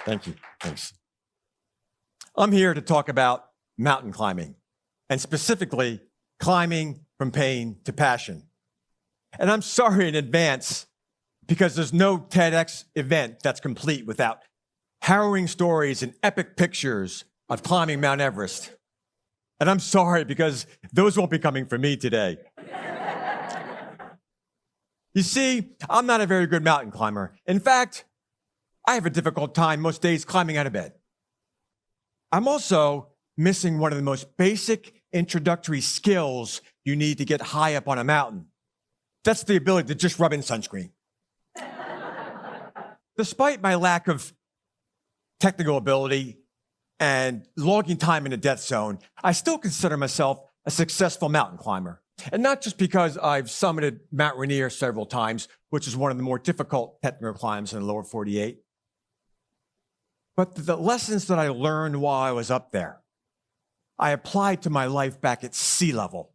Thank you. Thanks. I'm here to talk about mountain climbing, and specifically climbing from pain to passion. And I'm sorry in advance because there's no TEDx event that's complete without harrowing stories and epic pictures of climbing Mount Everest. And I'm sorry because those won't be coming from me today. You see, I'm not a very good mountain climber. In fact, I have a difficult time most days climbing out of bed. I'm also missing one of the most basic introductory skills you need to get high up on a mountain. That's the ability to just rub in sunscreen. Despite my lack of technical ability and logging time in the death zone, I still consider myself a successful mountain climber. And not just because I've summited Mount Rainier several times, which is one of the more difficult technical climbs in the lower 48, but the lessons that I learned while I was up there, I applied to my life back at sea level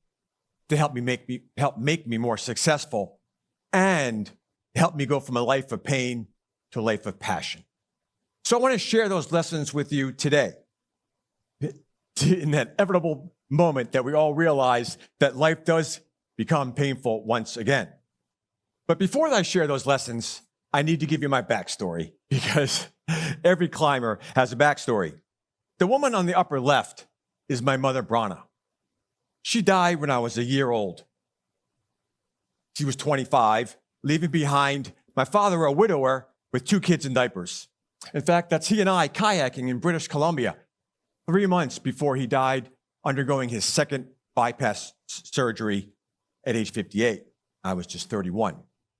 to help make me more successful and help me go from a life of pain to a life of passion. So I want to share those lessons with you today. In that inevitable moment that we all realize that life does become painful once again. But before I share those lessons, I need to give you my backstory because every climber has a backstory. The woman on the upper left is my mother, Brana. She died when I was a year old. She was 25, leaving behind my father, a widower, with 2 kids in diapers. In fact, that's he and I kayaking in British Columbia 3 months before he died, undergoing his second bypass surgery at age 58. I was just 31.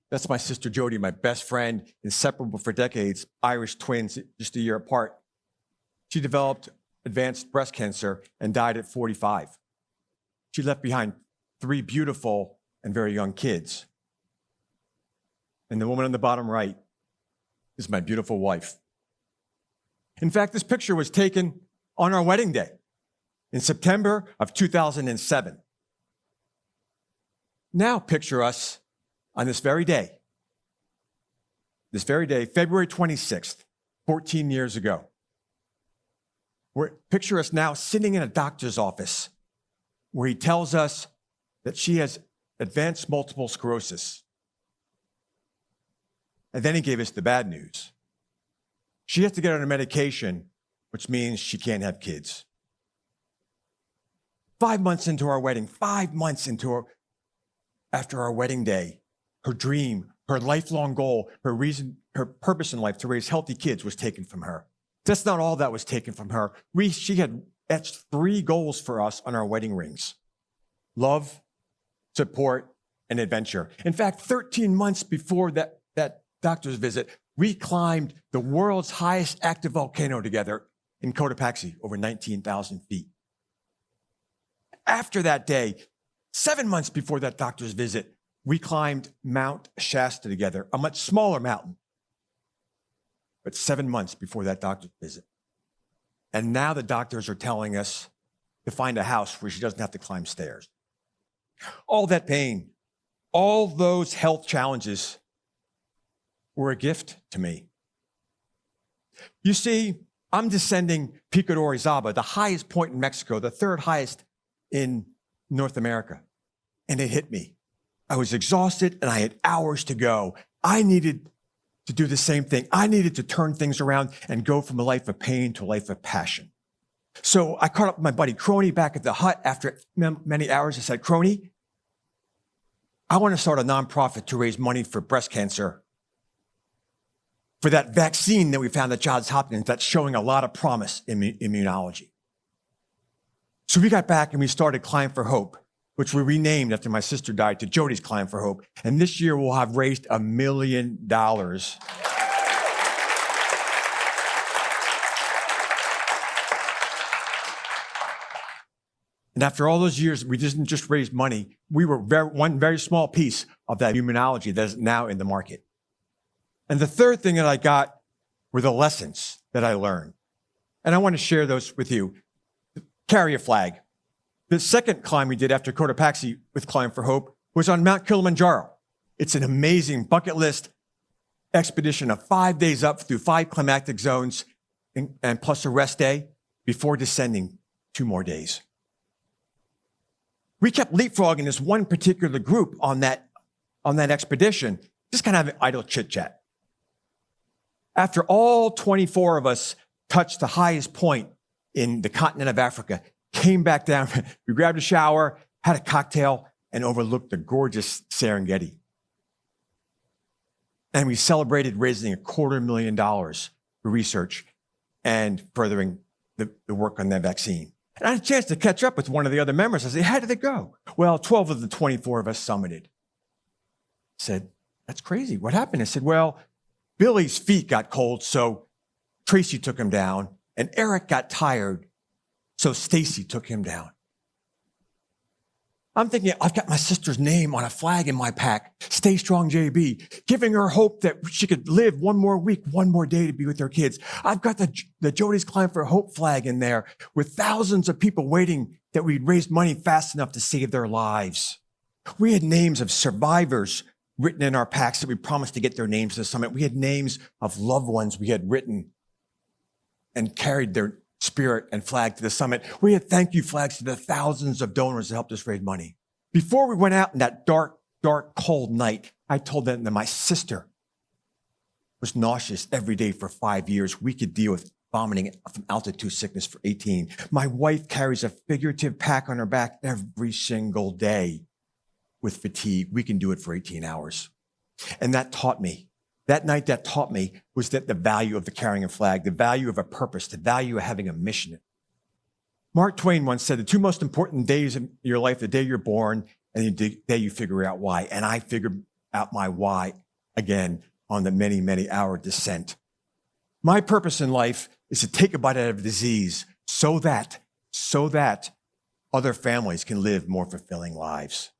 That's my sister Jody, my best friend, inseparable for decades, Irish twins, just a year apart. She developed advanced breast cancer and died at 45. She left behind 3 beautiful and very young kids. And the woman on the bottom right is my beautiful wife. In fact, this picture was taken on our wedding day in September of 2007. Now picture us on this very day, February 26th, 14 years ago. Picture us now sitting in a doctor's office where he tells us that she has advanced multiple sclerosis. And then he gave us the bad news. She has to get on a medication, which means she can't have kids. 5 months into our wedding, after our wedding day, her dream, her lifelong goal, her reason, her purpose in life to raise healthy kids was taken from her. That's not all that was taken from her. She had etched 3 goals for us on our wedding rings: love, support, and adventure. In fact, 13 months before that doctor's visit, we climbed the world's highest active volcano together in Cotopaxi, over 19,000 feet. After that day, 7 months before that doctor's visit, we climbed Mount Shasta together, a much smaller mountain, but 7 months before that doctor's visit. And now the doctors are telling us to find a house where she doesn't have to climb stairs. All that pain, all those health challenges were a gift to me. You see, I'm descending Pico de Orizaba, the highest point in Mexico, the 3rd highest in North America. And it hit me. I was exhausted and I had hours to go. I needed to do the same thing. I needed to turn things around and go from a life of pain to a life of passion. So I caught up with my buddy Crony back at the hut after many hours. I said, Crony, I want to start a nonprofit to raise money for breast cancer, for that vaccine that we found at Johns Hopkins that's showing a lot of promise in immunology. So we got back and we started Climb for Hope, which we renamed after my sister died to Jody's Climb for Hope. And this year we'll have raised $1 million. And after all those years, we didn't just raise money. We were one very small piece of that immunology that is now in the market. And the third thing that I got were the lessons that I learned. And I want to share those with you. Carry a flag. The second climb we did after Cotopaxi with Climb for Hope was on Mount Kilimanjaro. It's an amazing bucket list expedition of 5 days up through 5 climatic zones, and plus a rest day before descending 2 more days. We kept leapfrogging this one particular group on that expedition, just kind of having idle chit-chat. After all 24 of us touched the highest point in the continent of Africa, came back down, we grabbed a shower, had a cocktail, and overlooked the gorgeous Serengeti. And we celebrated raising $250,000 for research and furthering the work on that vaccine. And I had a chance to catch up with one of the other members. I said, how did it go? Well, 12 of the 24 of us summited. I said, that's crazy. What happened? I said, well, Billy's feet got cold, so Tracy took him down. And Eric got tired, so Stacy took him down. I'm thinking, I've got my sister's name on a flag in my pack, Stay Strong JB, giving her hope that she could live one more week, one more day to be with her kids. I've got the Jody's Climb for Hope flag in there with thousands of people waiting that we'd raised money fast enough to save their lives. We had names of survivors written in our packs that we promised to get their names to the summit. We had names of loved ones we had written and carried their spirit and flag to the summit. We had thank you flags to the thousands of donors that helped us raise money. Before we went out in that dark, cold night, I told them that my sister was nauseous every day for 5 years. We could deal with vomiting from altitude sickness for 18. My wife carries a figurative pack on her back every single day with fatigue. We can do it for 18 hours. And that taught me. That night, that taught me was that the value of the carrying a flag, the value of a purpose, the value of having a mission. Mark Twain once said, the 2 most important days in your life, the day you're born and the day you figure out why. And I figured out my why again on the many, many hour descent. My purpose in life is to take a bite out of disease so that other families can live more fulfilling lives.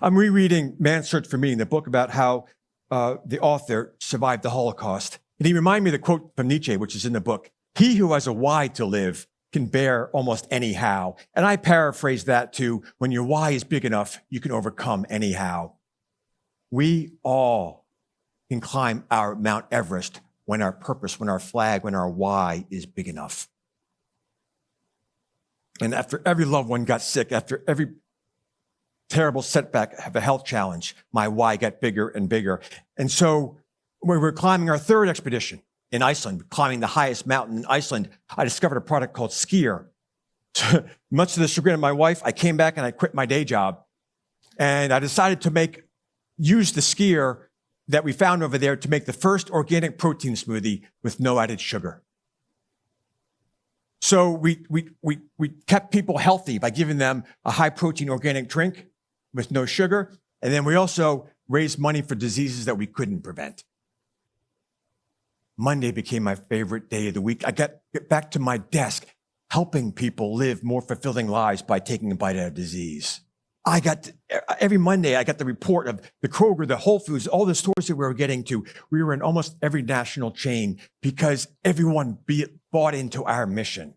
I'm rereading Man's Search for Meaning, the book about how the author survived the Holocaust. And he reminded me of the quote from Nietzsche, which is in the book, he who has a why to live can bear almost any how. And I paraphrase that to, when your why is big enough, you can overcome any how. We all can climb our Mount Everest when our purpose, when our flag, when our why is big enough. And after every loved one got sick, after every terrible setback, have a health challenge, my why got bigger and bigger. And so when we were climbing our 3rd expedition in Iceland, climbing the highest mountain in Iceland, I discovered a product called Skier. Much to the chagrin of my wife, I came back and I quit my day job. And I decided to use the Skier that we found over there to make the first organic protein smoothie with no added sugar. So we kept people healthy by giving them a high protein organic drink with no sugar. And then we also raised money for diseases that we couldn't prevent. Monday became my favorite day of the week. I got back to my desk, helping people live more fulfilling lives by taking a bite out of disease. Every Monday, I got the report of the Kroger, the Whole Foods, all the stores that we were getting to. We were in almost every national chain because everyone bought into our mission.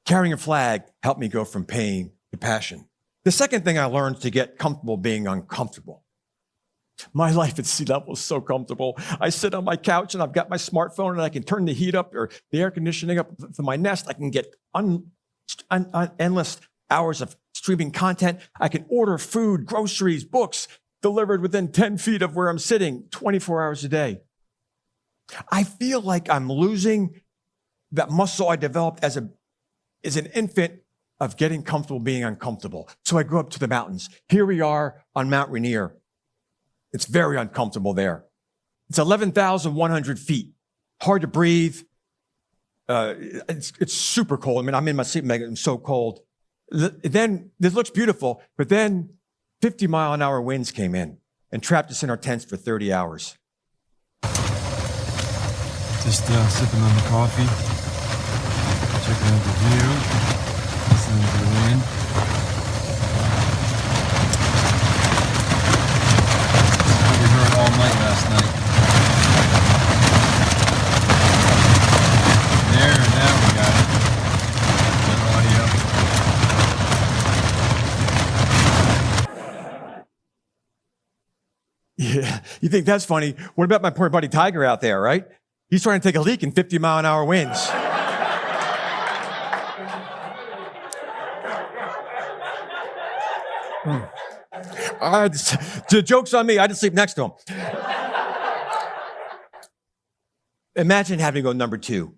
Carrying a flag helped me go from pain to passion. The second thing I learned to get comfortable being uncomfortable. My life at sea level is so comfortable. I sit on my couch and I've got my smartphone and I can turn the heat up or the air conditioning up for my nest. I can get endless hours of streaming content. I can order food, groceries, books delivered within 10 feet of where I'm sitting 24 hours a day. I feel like I'm losing that muscle I developed as an infant of getting comfortable being uncomfortable. So I go up to the mountains. Here we are on Mount Rainier. It's very uncomfortable there. It's 11,100 feet. Hard to breathe. It's super cold. I mean, I'm in my sleeping bag. I'm so cold. Then this looks beautiful, but then 50-mile-an-hour winds came in and trapped us in our tents for 30 hours. Just sipping on the coffee, checking out the view, listening to the wind. We heard all night last night. There, now we got it. Yeah, you think that's funny? What about my poor buddy Tiger out there, right? He's trying to take a leak in 50-mile-an-hour winds. The joke's on me. I had to sleep next to him. Imagine having to go number 2.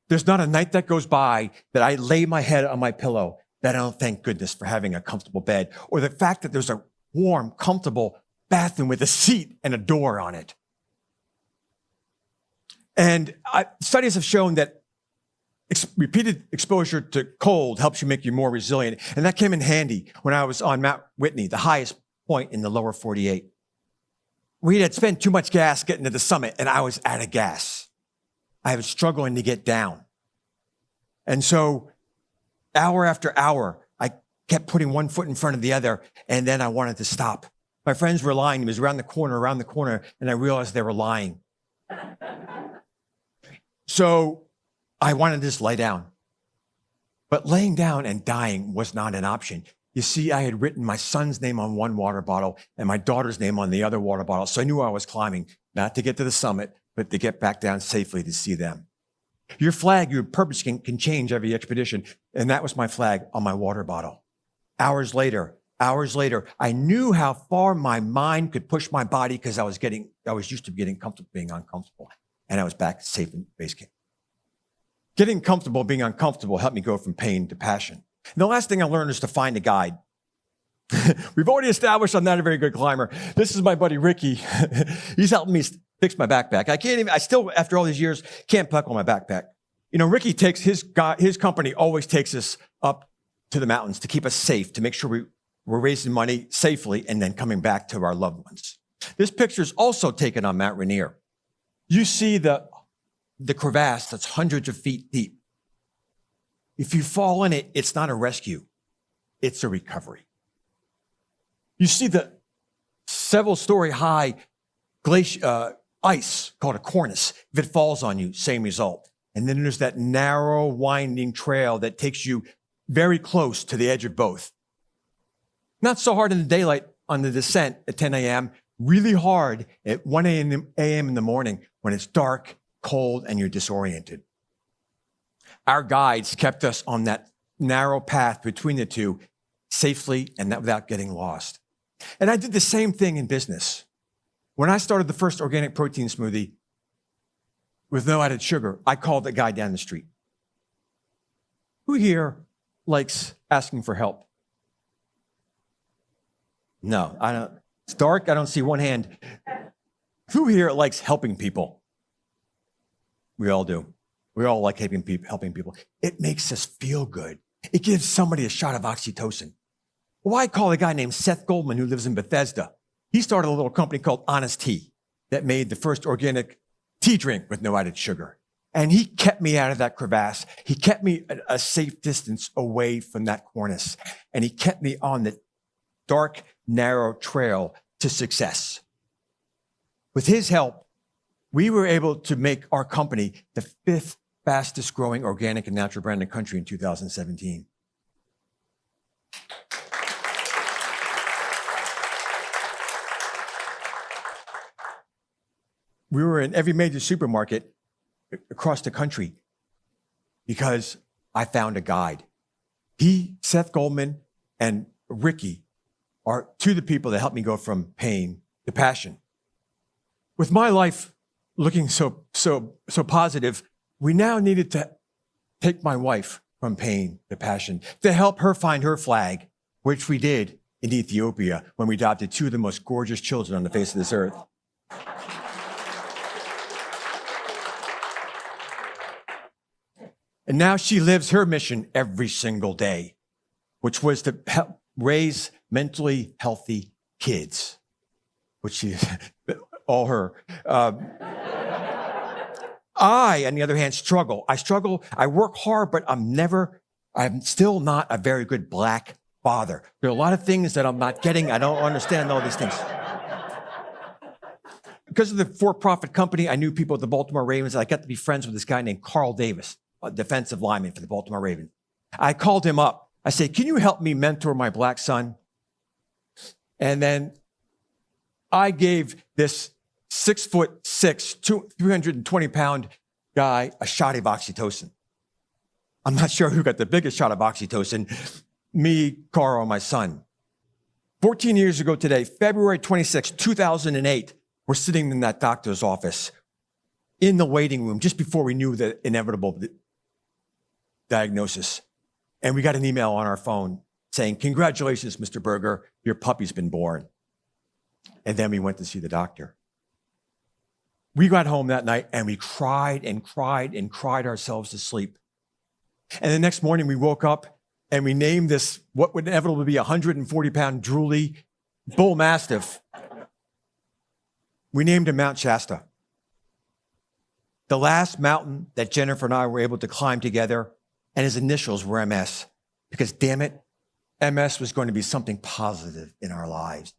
There's not a night that goes by that I lay my head on my pillow that I don't thank goodness for having a comfortable bed, or the fact that there's a warm, comfortable bathroom with a seat and a door on it. And studies have shown that repeated exposure to cold helps you make you more resilient. And that came in handy when I was on Mount Whitney, the highest point in the lower 48. We had spent too much gas getting to the summit, and I was out of gas. I was struggling to get down. And so hour after hour, I kept putting one foot in front of the other, and then I wanted to stop. My friends were lying. It was around the corner, and I realized they were lying. So I wanted to just lay down. But laying down and dying was not an option. You see, I had written my son's name on one water bottle and my daughter's name on the other water bottle. So I knew I was climbing, not to get to the summit, but to get back down safely to see them. Your flag, your purpose can change every expedition. And that was my flag on my water bottle. Hours later, I knew how far my mind could push my body because I was used to getting comfortable being uncomfortable. And I was back safe in base camp. Getting comfortable being uncomfortable helped me go from pain to passion. And the last thing I learned is to find a guide. We've already established I'm not a very good climber. This is my buddy Ricky. He's helping me fix my backpack. I still, after all these years, can't buckle my backpack. You know, Ricky takes his company always takes us up to the mountains to keep us safe, to make sure we're raising money safely and then coming back to our loved ones. This picture is also taken on Mount Rainier. You see the crevasse that's hundreds of feet deep. If you fall in it, it's not a rescue. It's a recovery. You see the several story high ice called a cornice. If it falls on you, same result. And then there's that narrow, winding trail that takes you very close to the edge of both. Not so hard in the daylight on the descent at 10 a.m., really hard at 1 a.m. in the morning when it's dark, cold, and you're disoriented. Our guides kept us on that narrow path between the two safely and without getting lost. And I did the same thing in business. When I started the first organic protein smoothie with no added sugar, I called the guy down the street. Who here likes asking for help? No, I don't. It's dark. I don't see one hand. Who here likes helping people? We all do. We all like helping people. It makes us feel good. It gives somebody a shot of oxytocin. Well, I call a guy named Seth Goldman who lives in Bethesda. He started a little company called Honest Tea that made the first organic tea drink with no added sugar. And he kept me out of that crevasse. He kept me a safe distance away from that cornice. And he kept me on the dark, narrow trail to success. With his help, we were able to make our company the 5th fastest growing organic and natural brand in the country in 2017. We were in every major supermarket across the country because I found a guide. Seth Goldman, and Ricky are two of the people that helped me go from pain to passion. With my life looking so positive, we now needed to take my wife from pain to passion, to help her find her flag, which we did in Ethiopia when we adopted two of the most gorgeous children on the face of this earth. And now she lives her mission every single day, which was to help raise mentally healthy kids, which is all her. I, on the other hand, struggle. I work hard, but I'm still not a very good black father. There are a lot of things that I'm not getting. I don't understand all these things. Because of the for-profit company, I knew people at the Baltimore Ravens. I got to be friends with this guy named Carl Davis, a defensive lineman for the Baltimore Ravens. I called him up. I said, can you help me mentor my black son? And then I gave this 6'6", 320-pound guy a shot of oxytocin. I'm not sure who got the biggest shot of oxytocin, me, Carl, or my son. 14 years ago today, February 26, 2008, we're sitting in that doctor's office in the waiting room just before we knew the inevitable diagnosis. And we got an email on our phone saying, "Congratulations, Mr. Buerger, your puppy's been born." And then we went to see the doctor. We got home that night and we cried and cried and cried ourselves to sleep. And the next morning we woke up and we named this, what would inevitably be a 140-pound drooly bull mastiff. We named him Mount Shasta. The last mountain that Jennifer and I were able to climb together, and his initials were MS, because damn it, MS was going to be something positive in our lives.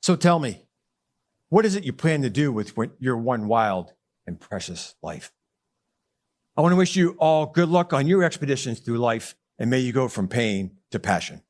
So tell me, what is it you plan to do with your one wild and precious life? I want to wish you all good luck on your expeditions through life, and may you go from pain to passion.